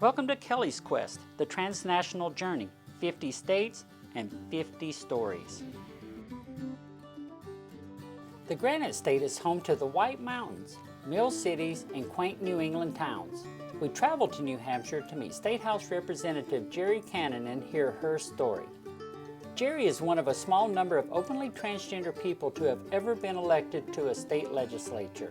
Welcome to Kelly's Quest, the Transnational Journey, 50 states and 50 stories. The Granite State is home to the White Mountains, mill cities, and quaint New England towns. We traveled to New Hampshire to meet State House Representative Gerri Cannon and hear her story. Gerri is one of a small number of openly transgender people to have ever been elected to a state legislature.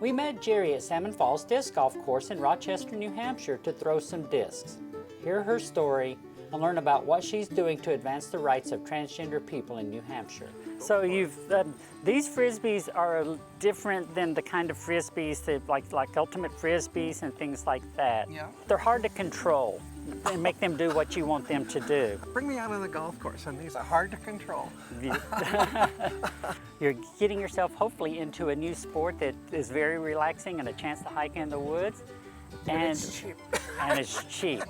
We met Gerri at Salmon Falls Disc Golf Course in Rochester, New Hampshire to throw some discs, hear her story, and learn about what she's doing to advance the rights of transgender people in New Hampshire. So these Frisbees are different than the kind of Frisbees that like ultimate Frisbees and things like that. Yeah. They're hard to control and make them do what you want them to do. Bring me out on the golf course, and these are hard to control. You're getting yourself hopefully into a new sport that is very relaxing and a chance to hike in the woods. And it's cheap. And it's cheap.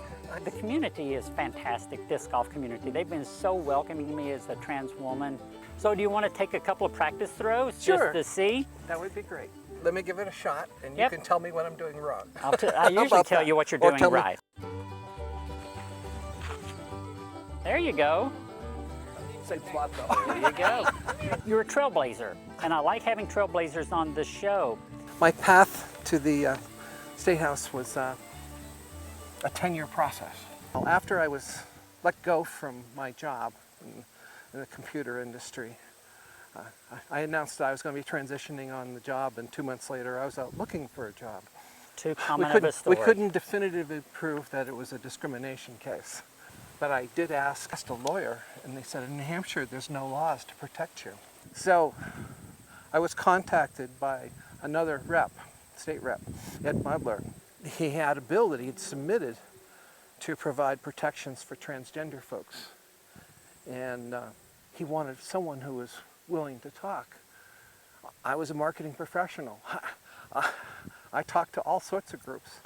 The community is fantastic, disc golf community. They've been so welcoming to me as a trans woman. So do you want to take a couple of practice throws Sure. just to see? That would be great. Let me give it a shot, and Yep. you can tell me what I'm doing wrong. I usually tell you what you're doing tell me- right. There you go. Same spot though. There you go. You're a trailblazer, and I like having trailblazers on the show. My path to the State House was a 10-year process. Well, after I was let go from my job in the computer industry, I announced that I was going to be transitioning on the job, and 2 months later I was out looking for a job. Too common of a story. We couldn't definitively prove that it was a discrimination case. But I did ask a lawyer, and they said in New Hampshire there's no laws to protect you. So I was contacted by another rep, state rep, Ed Mudler. He had a bill that he had submitted to provide protections for transgender folks. And he wanted someone who was willing to talk. I was a marketing professional. I talked to all sorts of groups.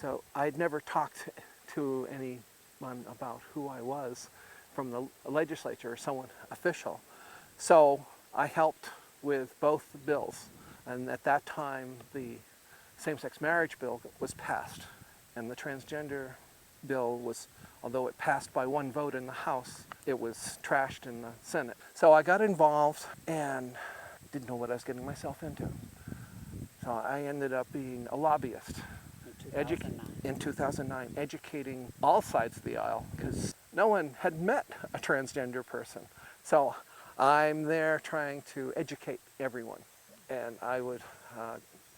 So I'd never talked to anyone about who I was from the legislature or someone official. So I helped with both bills. And at that time, the same-sex marriage bill was passed. And the transgender bill was, although it passed by one vote in the House, it was trashed in the Senate. So I got involved and didn't know what I was getting myself into. So I ended up being a lobbyist in 2009, educating all sides of the aisle, because no one had met a transgender person. So I'm there trying to educate everyone, and I would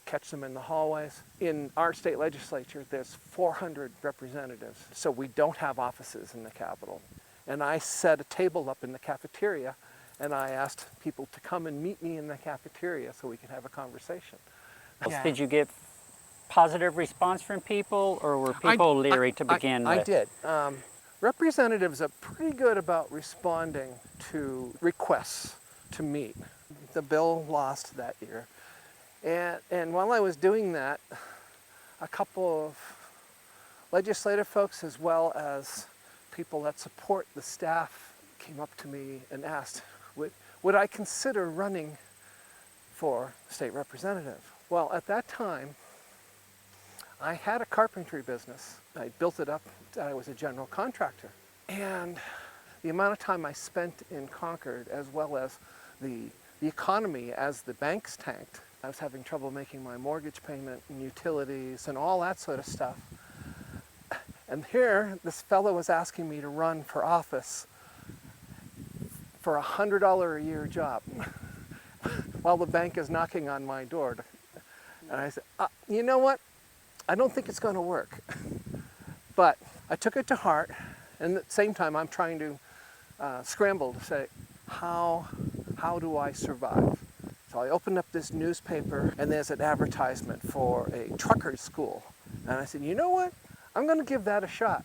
catch them in the hallways. In our state legislature, there's 400 representatives, so we don't have offices in the Capitol. And I set a table up in the cafeteria, and I asked people to come and meet me in the cafeteria so we could have a conversation. Yeah. Did you get positive response from people, or were people leery to begin with? I did. Representatives are pretty good about responding to requests to meet. The bill lost that year. And while I was doing that, a couple of legislative folks, as well as people that support the staff, came up to me and asked, would I consider running for state representative? Well, at that time, I had a carpentry business. I built it up. I was a general contractor. And the amount of time I spent in Concord, as well as the economy as the banks tanked, I was having trouble making my mortgage payment and utilities and all that sort of stuff. And here, this fellow was asking me to run for office for a $100 a year job while the bank is knocking on my door. And I said, you know what? I don't think it's going to work. But I took it to heart, and at the same time I'm trying to scramble to say, how do I survive? So I opened up this newspaper, and there's an advertisement for a trucker's school. And I said, you know what? I'm going to give that a shot.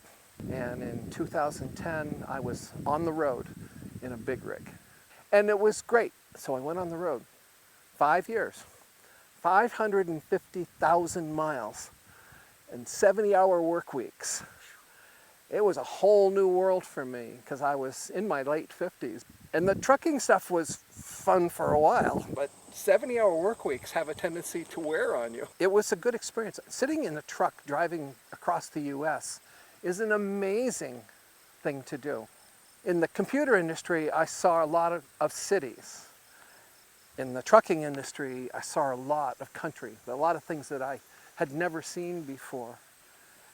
And in 2010, I was on the road in a big rig. And it was great. So I went on the road. 5 years. 550,000 miles. And 70-hour work weeks. It was a whole new world for me because I was in my late 50s. And the trucking stuff was fun for a while, but 70-hour work weeks have a tendency to wear on you. It was a good experience. Sitting in a truck driving across the US is an amazing thing to do. In the computer industry, I saw a lot of cities. In the trucking industry, I saw a lot of country, a lot of things that I had never seen before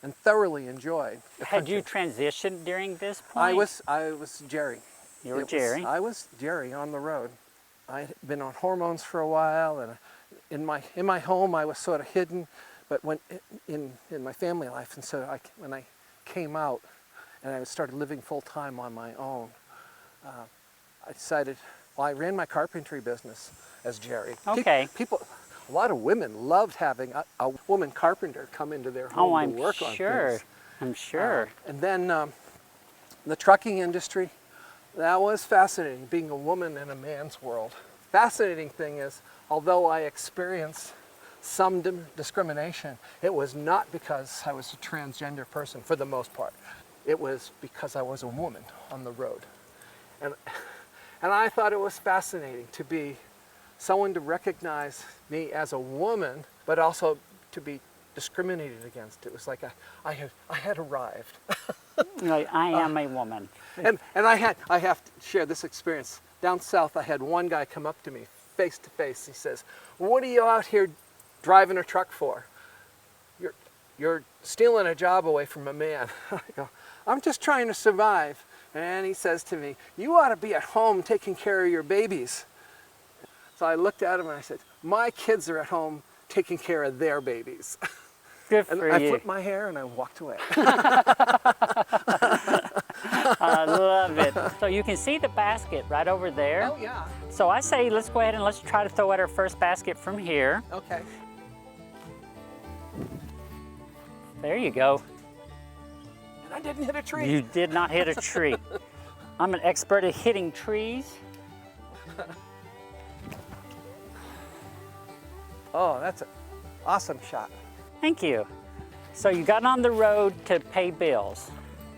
and thoroughly enjoyed. Had you transitioned during this point? I was Gerri. You were Gerri? I was Gerri on the road. I had been on hormones for a while, and in my home I was sort of hidden, but when in my family life, and so when I came out and I started living full time on my own, I decided. Well, I ran my carpentry business as Gerri. Okay. A lot of women loved having a woman carpenter come into their home to work on things. I'm sure. And then the trucking industry, that was fascinating, being a woman in a man's world. Fascinating thing is, although I experienced some discrimination, it was not because I was a transgender person for the most part. It was because I was a woman on the road. And I thought it was fascinating to be someone to recognize me as a woman, but also to be discriminated against. It was like I had arrived. I am a woman. And I have to share this experience. Down south, I had one guy come up to me face to face. He says, "What are you out here driving a truck for? You're stealing a job away from a man." I go, "I'm just trying to survive." And he says to me, "You ought to be at home taking care of your babies." So I looked at him and I said, "My kids are at home taking care of their babies." Good and for I you. flipped my hair and I walked away. I love it. So you can see the basket right over there. Oh, yeah. So I say let's go ahead and let's try to throw out our first basket from here. Okay. There you go. And I didn't hit a tree. You did not hit a tree. I'm an expert at hitting trees. Oh, that's an awesome shot. Thank you. So you got on the road to pay bills.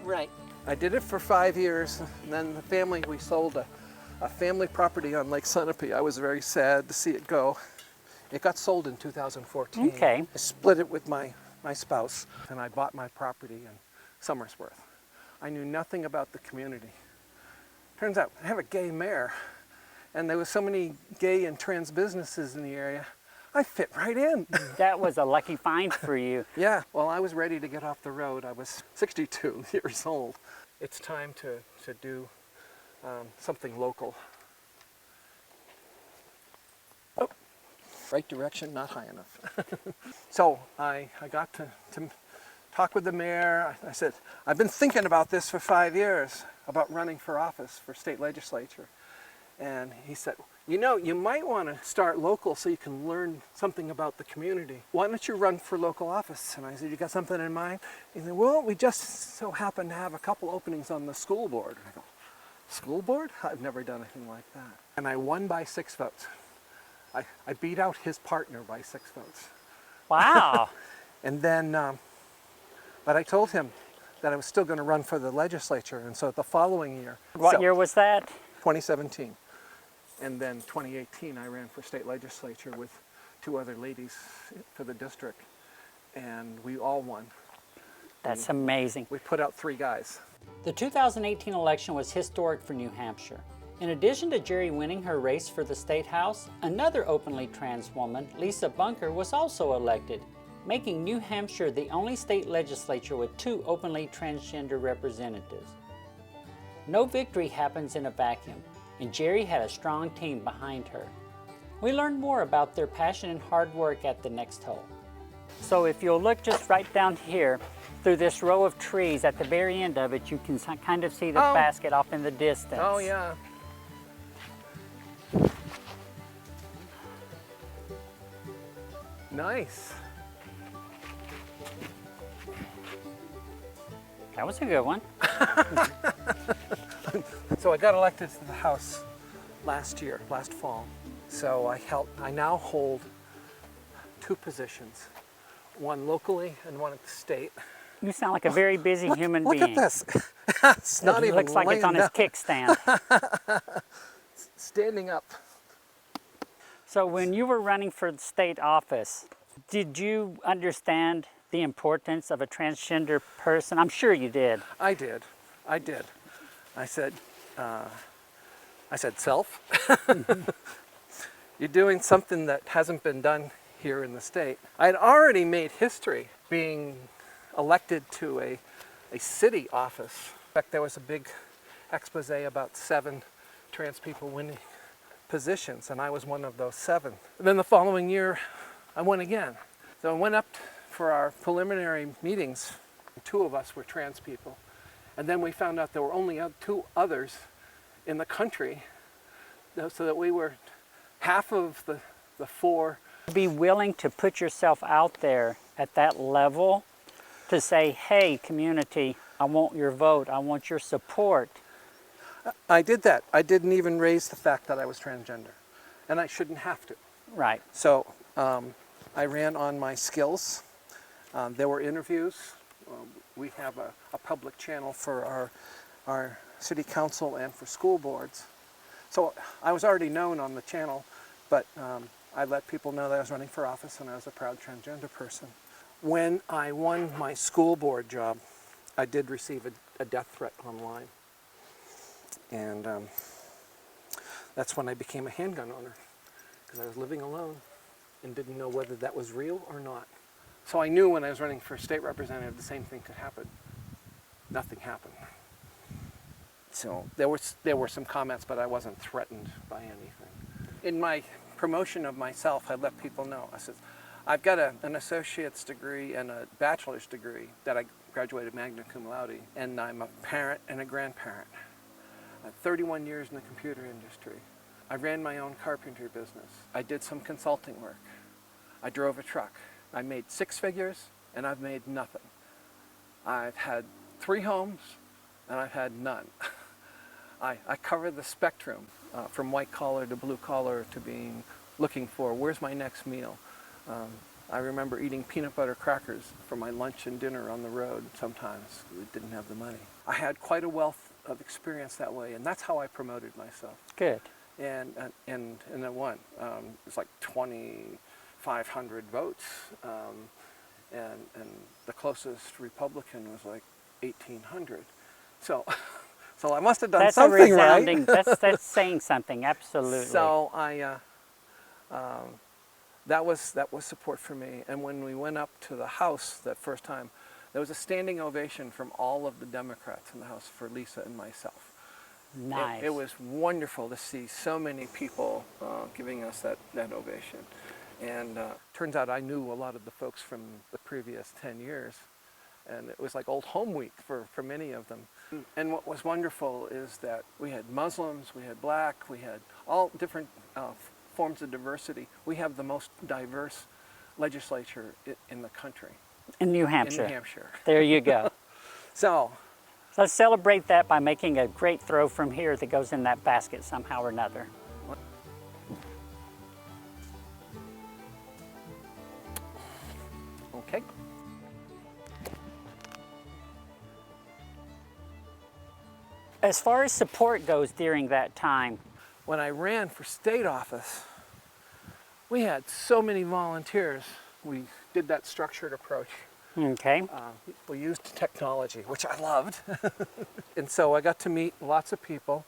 Right. I did it for 5 years, and then the family, we sold a family property on Lake Sunapee. I was very sad to see it go. It got sold in 2014. Okay. I split it with my spouse, and I bought my property in Somersworth. I knew nothing about the community. Turns out I have a gay mayor, and there was so many gay and trans businesses in the area, I fit right in. That was a lucky find for you. Yeah, well, I was ready to get off the road. I was 62 years old. It's time to do something local. Oh, right direction, not high enough. So I got to talk with the mayor. I said, "I've been thinking about this for 5 years, about running for office for state legislature." And he said, "You know, you might want to start local so you can learn something about the community. Why don't you run for local office?" And I said, "You got something in mind?" He said, "Well, we just so happen to have a couple openings on the school board." And I go, "School board? I've never done anything like that." And I won by 6 votes. I beat out his partner by 6 votes. Wow. And then, but I told him that I was still going to run for the legislature. And so the following year. What year was that? 2017. And then 2018, I ran for state legislature with 2 other ladies for the district. And we all won. That's amazing. We put out 3 guys. The 2018 election was historic for New Hampshire. In addition to Gerri winning her race for the State House, another openly trans woman, Lisa Bunker, was also elected, making New Hampshire the only state legislature with 2 openly transgender representatives. No victory happens in a vacuum, and Gerri had a strong team behind her. We learned more about their passion and hard work at the next hole. So if you'll look just right down here, through this row of trees, at the very end of it, you can kind of see the basket off in the distance. Oh, yeah. Nice. That was a good one. So I got elected to the House last fall. So I now hold 2 positions, one locally and one at the state. You sound like a very busy human Look being. at this. It's not It even looks like it's on his laying kickstand. down. Standing up. So when you were running for the state office, did you understand the importance of a transgender person? I'm sure you did. I did. I said, self, you're doing something that hasn't been done here in the state. I had already made history being elected to a city office. In fact, there was a big expose about 7 trans people winning positions, and I was one of those 7. And then the following year, I won again. So I went up for our preliminary meetings. 2 of us were trans people. And then we found out there were only 2 others in the country, so that we were half of the 4. Be willing to put yourself out there at that level to say, hey, community, I want your vote, I want your support. I did that. I didn't even raise the fact that I was transgender, and I shouldn't have to. Right. So I ran on my skills. There were interviews. We have a public channel for our city council and for school boards. So I was already known on the channel, but I let people know that I was running for office and I was a proud transgender person. When I won my school board job, I did receive a death threat online. And that's when I became a handgun owner, because I was living alone and didn't know whether that was real or not. So I knew when I was running for state representative the same thing could happen. Nothing happened. So there were some comments, but I wasn't threatened by anything. In my promotion of myself, I let people know. I said, I've got an associate's degree and a bachelor's degree that I graduated magna cum laude, and I'm a parent and a grandparent. I have 31 years in the computer industry. I ran my own carpentry business. I did some consulting work. I drove a truck. I made 6 figures, and I've made nothing. I've had 3 homes, and I've had none. I cover the spectrum, from white collar to blue collar to looking for where's my next meal. I remember eating peanut butter crackers for my lunch and dinner on the road sometimes. We didn't have the money. I had quite a wealth of experience that way, and that's how I promoted myself. Good. And I won. It was like 2,500 votes, and the closest Republican was like 1,800. So I must have done something right. That's saying something, absolutely. So that was support for me. And when we went up to the House that first time, there was a standing ovation from all of the Democrats in the House for Lisa and myself. Nice. It was wonderful to see so many people giving us that ovation. And turns out I knew a lot of the folks from the previous 10 years. And it was like old home week for many of them. And what was wonderful is that we had Muslims, we had black, we had all different forms of diversity. We have the most diverse legislature in the country. In New Hampshire. In New Hampshire. There you go. So let's celebrate that by making a great throw from here that goes in that basket somehow or another. Okay. As far as support goes during that time, when I ran for state office, we had so many volunteers. We did that structured approach. okay, We used technology, which I loved. And so I got to meet lots of people.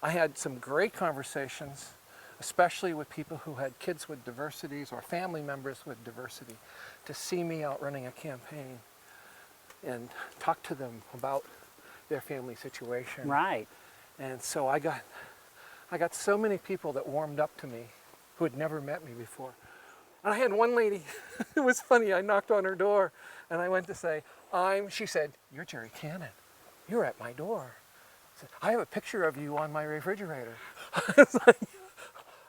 I had some great conversations, especially with people who had kids with diversities or family members with diversity, to see me out running a campaign and talk to them about their family situation. right. And so I got so many people that warmed up to me who had never met me before. And I had one lady, it was funny, I knocked on her door and I went to say, she said, "You're Gerri Cannon. You're at my door." I said, "I have a picture of you on my refrigerator." I was like,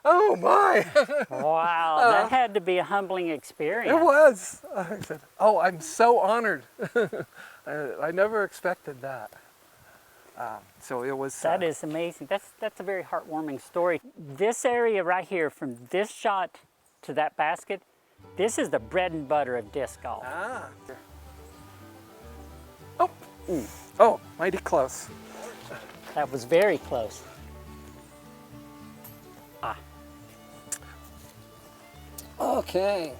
oh my. Wow, that had to be a humbling experience. It was. I said, "Oh, I'm so honored." I never expected that. So it was. That is amazing. That's a very heartwarming story. This area right here, from this shot to that basket, this is the bread and butter of disc golf. Ah. Oh, mighty close. That was very close. Ah. Okay.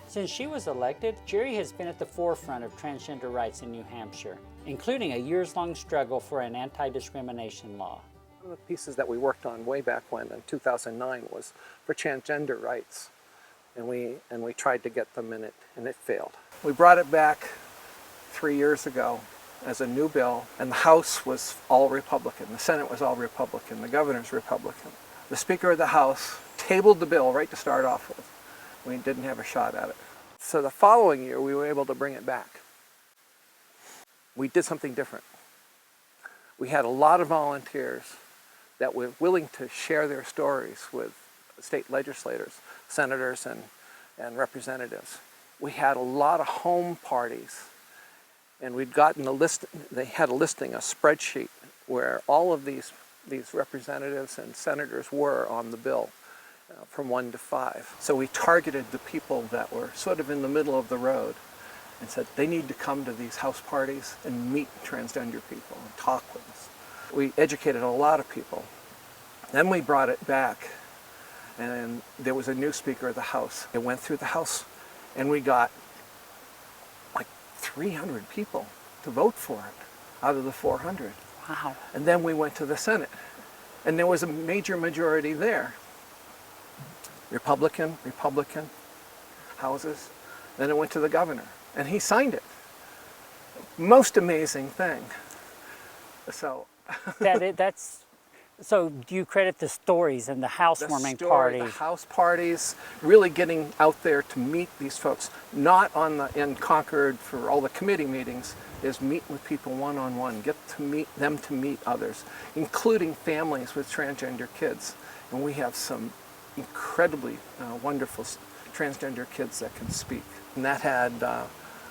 Since she was elected, Gerri has been at the forefront of transgender rights in New Hampshire, including a years-long struggle for an anti-discrimination law. One of the pieces that we worked on way back when in 2009 was for transgender rights. And we tried to get them in it, and it failed. We brought it back 3 years ago as a new bill, and the House was all Republican, the Senate was all Republican, the governor's Republican. The Speaker of the House tabled the bill right to start off with. We didn't have a shot at it. So the following year, we were able to bring it back. We did something different. We had a lot of volunteers that were willing to share their stories with state legislators, senators, and representatives. We had a lot of home parties, and we'd gotten a list. They had a listing, a spreadsheet, where all of these representatives and senators were on the bill, from 1 to 5. So we targeted the people that were sort of in the middle of the road and said they need to come to these house parties and meet transgender people and talk with us. We educated a lot of people. Then we brought it back, and there was a new Speaker of the House. It went through the House, and we got like 300 people to vote for it out of the 400. Wow. And then we went to the Senate, and there was a major majority there. Republican houses. Then it went to the governor, and he signed it. Most amazing thing. So So do you credit the stories and the housewarming party? The house parties, really getting out there to meet these folks, not in Concord for all the committee meetings, is meet with people one-on-one, get to meet them to meet others, including families with transgender kids. And we have some incredibly wonderful transgender kids that can speak. And that had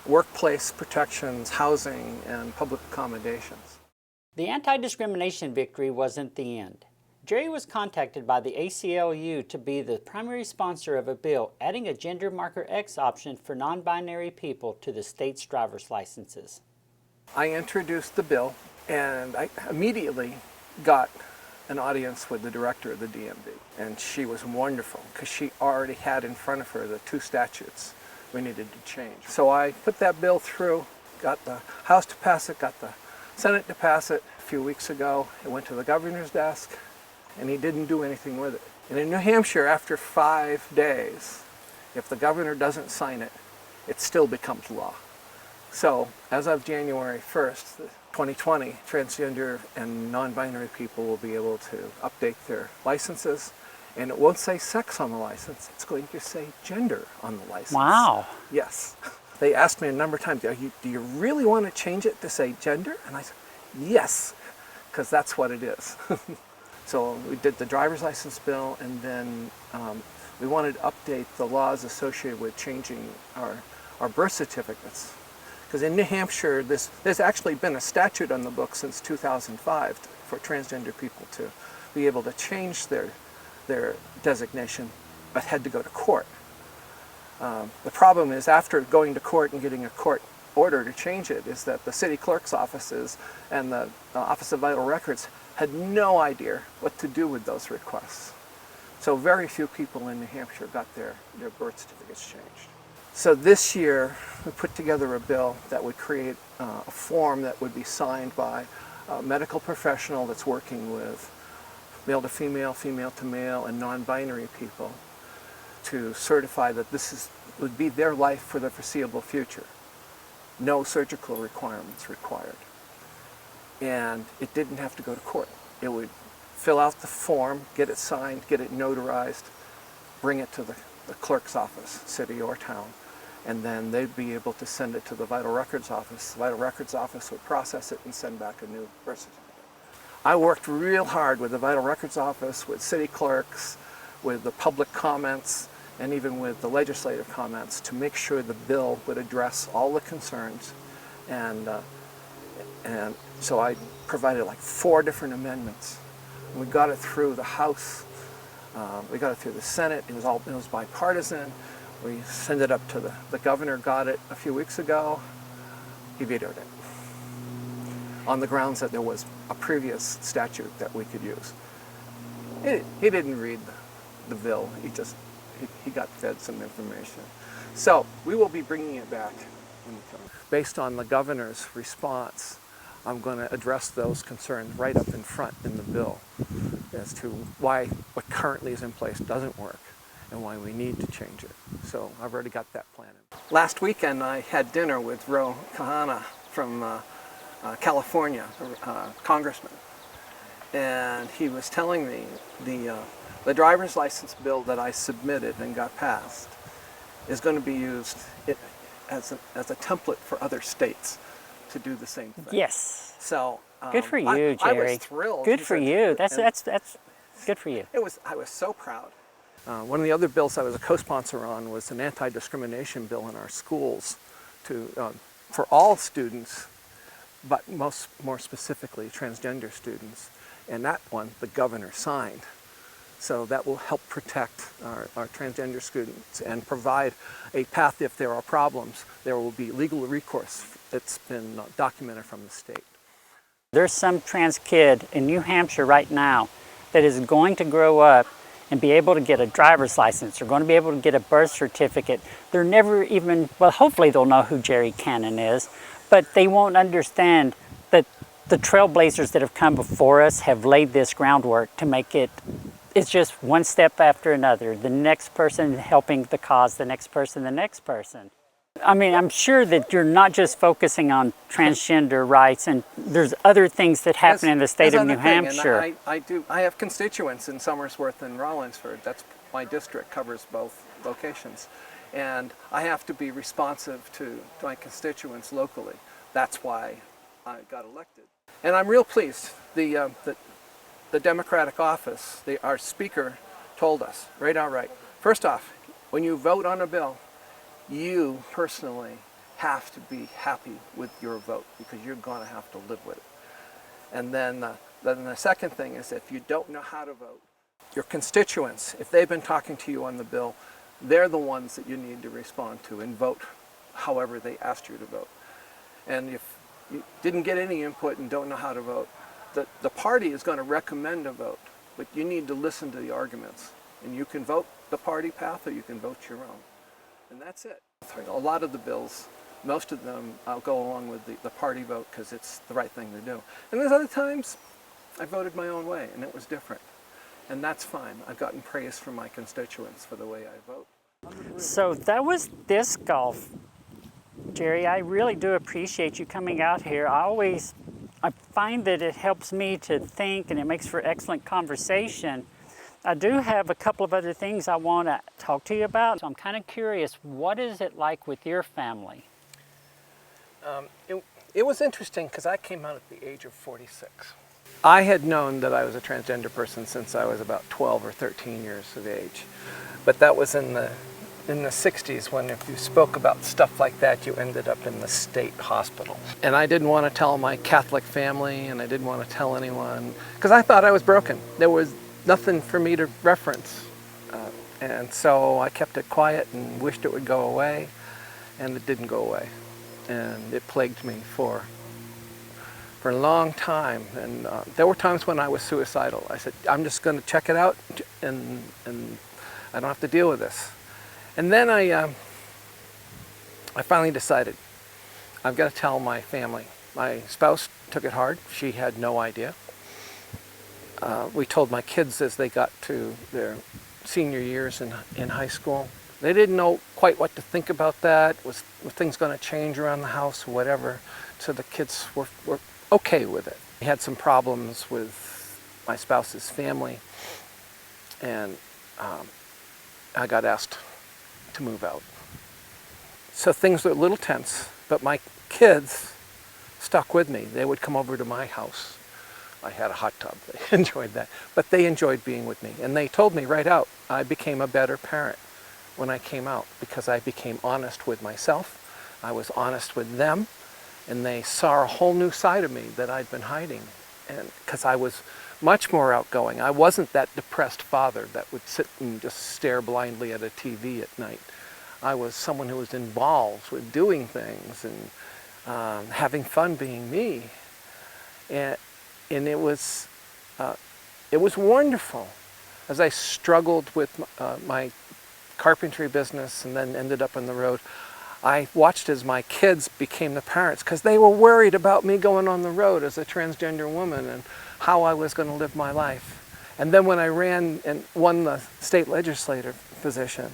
workplace protections, housing, and public accommodations. The anti-discrimination victory wasn't the end. Gerri was contacted by the ACLU to be the primary sponsor of a bill adding a gender marker X option for non-binary people to the state's driver's licenses. I introduced the bill, and I immediately got an audience with the director of the DMV. And she was wonderful, because she already had in front of her the 2 statutes we needed to change. So I put that bill through, got the House to pass it, got the Senate to pass it. A few weeks ago, it went to the governor's desk, and he didn't do anything with it. And in New Hampshire, after 5 days, if the governor doesn't sign it, it still becomes law. So as of January 1st, 2020, transgender and non-binary people will be able to update their licenses, and it won't say sex on the license, it's going to say gender on the license. Wow. Yes. They asked me a number of times, do you really want to change it to say gender? And I said, yes, because that's what it is. So we did the driver's license bill, and then we wanted to update the laws associated with changing our birth certificates. Because in New Hampshire, there's actually been a statute on the books since 2005 for transgender people to be able to change their designation, but had to go to court. The problem is, after going to court and getting a court order to change it, is that the city clerk's offices and the Office of Vital Records had no idea what to do with those requests. So very few people in New Hampshire got their birth certificates changed. So this year, we put together a bill that would create a form that would be signed by a medical professional that's working with male to female, female to male, and non-binary people to certify that this would be their life for the foreseeable future. No surgical requirements required. And it didn't have to go to court. It would fill out the form, get it signed, get it notarized, bring it to the clerk's office, city or town, and then they'd be able to send it to the Vital Records office. The Vital Records office would process it and send back a new birth certificate. I worked real hard with the Vital Records office, with city clerks, with the public comments, and even with the legislative comments to make sure the bill would address all the concerns. And so I provided like 4 different amendments. And we got it through the House, we got it through the Senate. It was bipartisan. We sent it up to the governor, got it a few weeks ago. He vetoed it. on the grounds that there was a previous statute that we could use. He didn't read the bill, he got fed some information. So we will be bringing it back. Based on the governor's response, I'm going to address those concerns right up in front in the bill as to why what currently is in place doesn't work and why we need to change it. So I've already got that plan. Last weekend I had dinner with Ro Kahana from California, congressman, and he was telling me the driver's license bill that I submitted and got passed is going to be used as a template for other states to do the same thing. Yes. So good for you, Gerri. I was thrilled. Good for you. That's good for you. I was so proud. One of the other bills I was a co-sponsor on was an anti-discrimination bill in our schools for all students, but more specifically transgender students. And that one the governor signed. So that will help protect our transgender students and provide a path if there are problems. There will be legal recourse. It's been documented from the state. There's some trans kid in New Hampshire right now that is going to grow up and be able to get a driver's license. They're going to be able to get a birth certificate. They're never even, well, hopefully they'll know who Gerri Cannon is, but they won't understand that the trailblazers that have come before us have laid this groundwork to make it. It's just one step after another. The next person helping the cause, the next person, the next person. I mean, I'm sure that you're not just focusing on transgender rights, and there's other things that happen in the state of New Hampshire. I have constituents in Somersworth and Rollinsford. That's my district, covers both locations. And I have to be responsive to my constituents locally. That's why I got elected. And I'm real pleased. The Democratic office, our speaker told us right outright, first off, when you vote on a bill, you personally have to be happy with your vote because you're going to have to live with it. And then the second thing is if you don't know how to vote, your constituents, if they've been talking to you on the bill, they're the ones that you need to respond to and vote however they asked you to vote. And if you didn't get any input and don't know how to vote, the party is going to recommend a vote, but you need to listen to the arguments. And you can vote the party path or you can vote your own. And that's it. A lot of the bills, most of them, I'll go along with the party vote because it's the right thing to do. And there's other times I voted my own way and it was different. And that's fine. I've gotten praise from my constituents for the way I vote. So that was disc golf. Gerri, I really do appreciate you coming out here. I find that it helps me to think and it makes for excellent conversation. I do have a couple of other things I want to talk to you about. So I'm kind of curious, what is it like with your family? It was interesting because I came out at the age of 46. I had known that I was a transgender person since I was about 12 or 13 years of age. But that was in the 60s when if you spoke about stuff like that, you ended up in the state hospital. And I didn't want to tell my Catholic family and I didn't want to tell anyone because I thought I was broken. There was nothing for me to reference. And so I kept it quiet and wished it would go away, and it didn't go away. And it plagued me for a long time. And there were times when I was suicidal. I said, I'm just going to check it out and I don't have to deal with this. And then I finally decided, I've got to tell my family. My spouse took it hard. She had no idea. We told my kids as they got to their senior years in high school. They didn't know quite what to think about that. Were things going to change around the house or whatever? So the kids were okay with it. We had some problems with my spouse's family, and I got asked to move out. So things were a little tense, but my kids stuck with me. They would come over to my house. I had a hot tub. They enjoyed that. But they enjoyed being with me. And they told me right out, I became a better parent when I came out because I became honest with myself. I was honest with them. And they saw a whole new side of me that I'd been hiding. And because I was much more outgoing. I wasn't that depressed father that would sit and just stare blindly at a TV at night. I was someone who was involved with doing things and having fun being me. and it was wonderful. As I struggled with my carpentry business and then ended up on the road, I watched as my kids became the parents because they were worried about me going on the road as a transgender woman and how I was going to live my life. And then when I ran and won the state legislative position,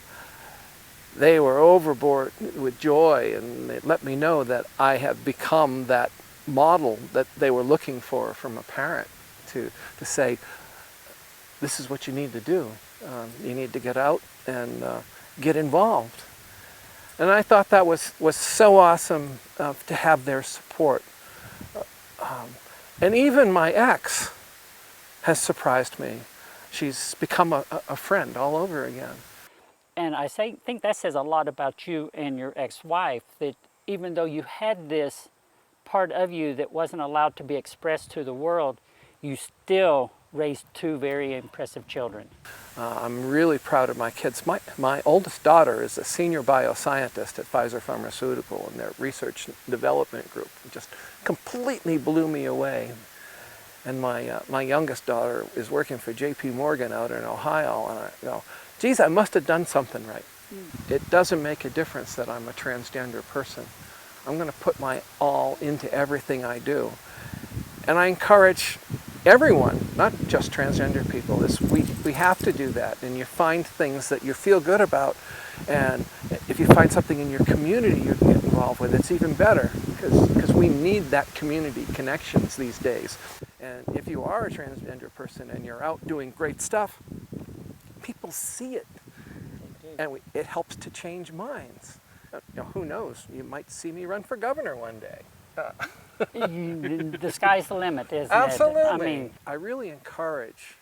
they were overboard with joy, and they let me know that I have become that model that they were looking for from a parent to say, this is what you need to do. You need to get out and get involved. And I thought that was so awesome to have their support. And even my ex has surprised me. She's become a friend all over again. And I think that says a lot about you and your ex-wife, that even though you had this part of you that wasn't allowed to be expressed to the world, you still raised two very impressive children. I'm really proud of my kids. My oldest daughter is a senior bioscientist at Pfizer Pharmaceutical in their research and development group. It just completely blew me away. And my youngest daughter is working for JP Morgan out in Ohio, and I go, geez, I must have done something right. It doesn't make a difference that I'm a transgender person. I'm going to put my all into everything I do. And I encourage everyone, not just transgender people, we have to do that. And you find things that you feel good about, and if you find something in your community you can get involved with, it's even better, because we need that community connections these days. And if you are a transgender person and you're out doing great stuff, people see it, and it helps to change minds. Who knows? You might see me run for governor one day. The sky's the limit, isn't Absolutely. it? I mean, I really encourage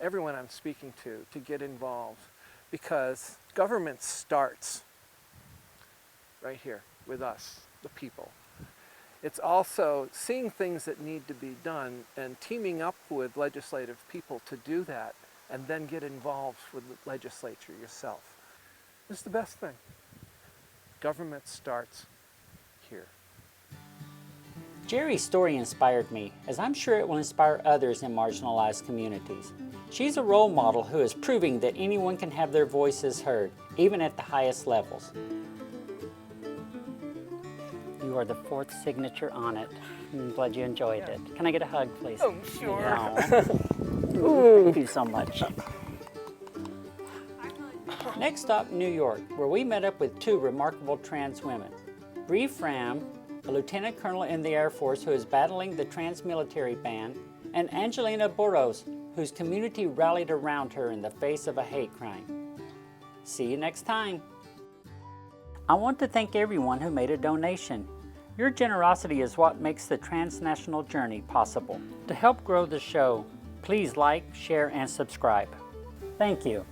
everyone I'm speaking to get involved, because government starts right here with us, the people. It's also seeing things that need to be done and teaming up with legislative people to do that, and then get involved with the legislature yourself. It's the best thing. Government starts here. Gerri's story inspired me, as I'm sure it will inspire others in marginalized communities. She's a role model who is proving that anyone can have their voices heard, even at the highest levels. You are the fourth signature on it. I'm glad you enjoyed it. Can I get a hug, please? Oh, sure. Thank you so much. Next stop, New York, where we met up with two remarkable trans women. Bree Fram, a lieutenant colonel in the Air Force who is battling the trans military ban, and Angelina Boros, whose community rallied around her in the face of a hate crime. See you next time. I want to thank everyone who made a donation. Your generosity is what makes the Transnational journey possible. To help grow the show, please like, share, and subscribe. Thank you.